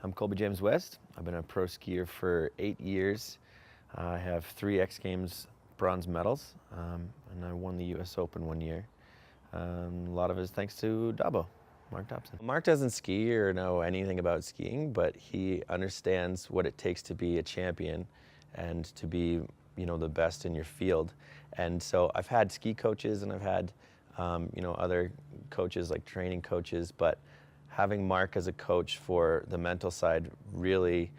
I'm Colby James West. I've been a pro skier for 8 years. I have 3 X Games bronze medals, and I won the US Open one year. A lot of it is thanks to Dobbo, Mark Dobson. Mark doesn't ski or know anything about skiing, but he understands what it takes to be a champion and to be, the best in your field. And so I've had ski coaches and I've had, other coaches like training coaches, but having Mark as a coach for the mental side really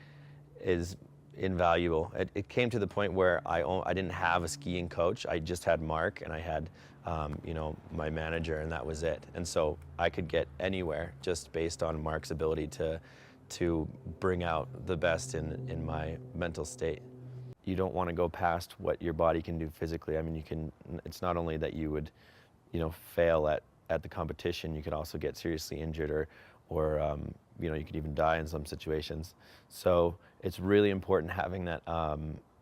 is invaluable. It came to the point where I didn't have a skiing coach. I just had Mark, and I had my manager, and that was it. And so I could get anywhere just based on Mark's ability to bring out the best in my mental state. You don't want to go past what your body can do physically. I mean, it's not only that you would fail at the competition, you could also get seriously injured or you could even die in some situations. So it's really important having that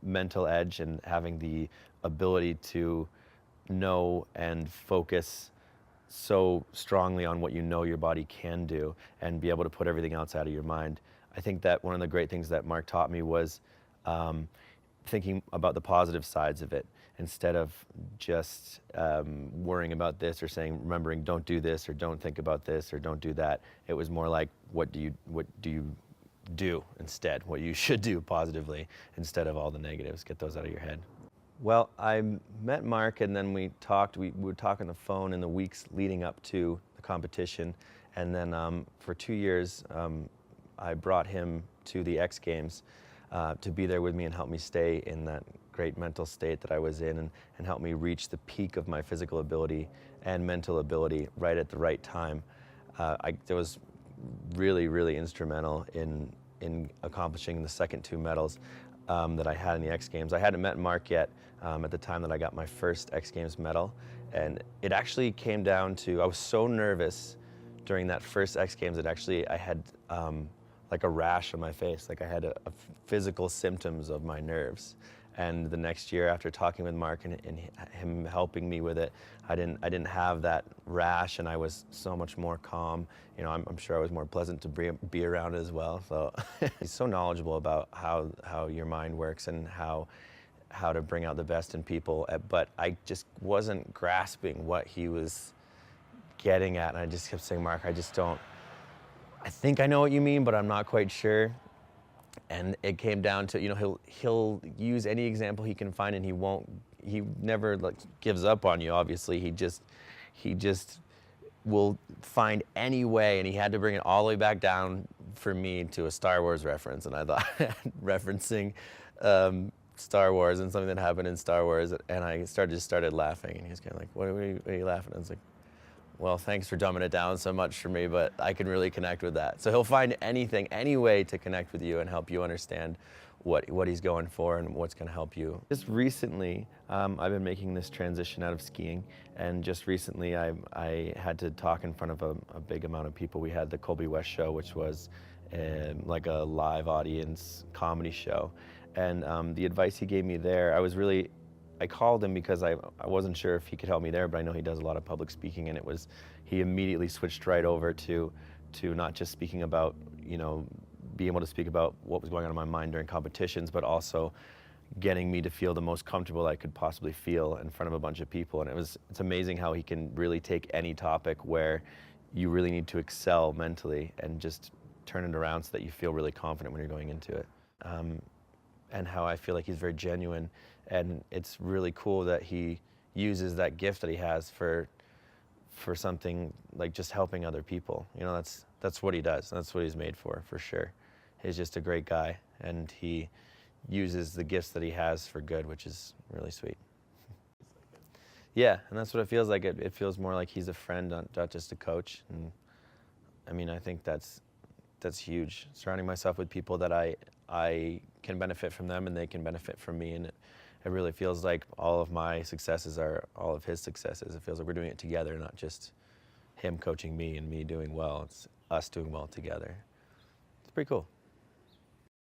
mental edge and having the ability to know and focus so strongly on what your body can do and be able to put everything else out of your mind. I think that one of the great things that Mark taught me was thinking about the positive sides of it instead of just worrying about this or remembering don't do this or don't think about this or don't do that. It was more like what do you do instead, what you should do positively instead of all the negatives. Get those out of your head. Well, I met Mark and then we talked. We would talk on the phone in the weeks leading up to the competition, and then for 2 years I brought him to the X Games to be there with me and help me stay in that great mental state that I was in and help me reach the peak of my physical ability and mental ability right at the right time. It was really, really instrumental in accomplishing the second 2 medals that I had in the X Games. I hadn't met Mark yet at the time that I got my first X Games medal, and it actually came down to, I was so nervous during that first X Games that I had like a rash on my face, like I had a physical symptoms of my nerves. And the next year, after talking with Mark and him helping me with it, I didn't have that rash, and I was so much more calm. I'm sure I was more pleasant to be around as well. So he's so knowledgeable about how your mind works and how to bring out the best in people. But I just wasn't grasping what he was getting at, and I just kept saying, Mark, I think I know what you mean, but I'm not quite sure. And it came down to, he'll use any example he can find, and he never gives up on you, obviously. He just will find any way, and he had to bring it all the way back down for me to a Star Wars reference. And I thought, referencing Star Wars and something that happened in Star Wars, and I just started laughing, and he was kind of like, what are you laughing at? I was like, well, thanks for dumbing it down so much for me, but I can really connect with that. So he'll find anything, any way to connect with you and help you understand what he's going for and what's going to help you. Just recently, I've been making this transition out of skiing, and just recently I had to talk in front of a big amount of people. We had the Colby West show, which was like a live audience comedy show, and the advice he gave me there, I called him because I wasn't sure if he could help me there, but I know he does a lot of public speaking, and he immediately switched right over to not just speaking about, being able to speak about what was going on in my mind during competitions, but also getting me to feel the most comfortable I could possibly feel in front of a bunch of people. And it's amazing how he can really take any topic where you really need to excel mentally and just turn it around so that you feel really confident when you're going into it. And how I feel like he's very genuine, and it's really cool that he uses that gift that he has for something like just helping other people. That's what he does. That's what he's made for sure. He's just a great guy, and he uses the gifts that he has for good, which is really sweet. Yeah, and that's what it feels like. It feels more like he's a friend, not just a coach. And I mean, I think that's huge. Surrounding myself with people that I can benefit from them and they can benefit from me, and it really feels like all of my successes are all of his successes. It feels like we're doing it together, not just him coaching me and me doing well. It's us doing well together. It's pretty cool.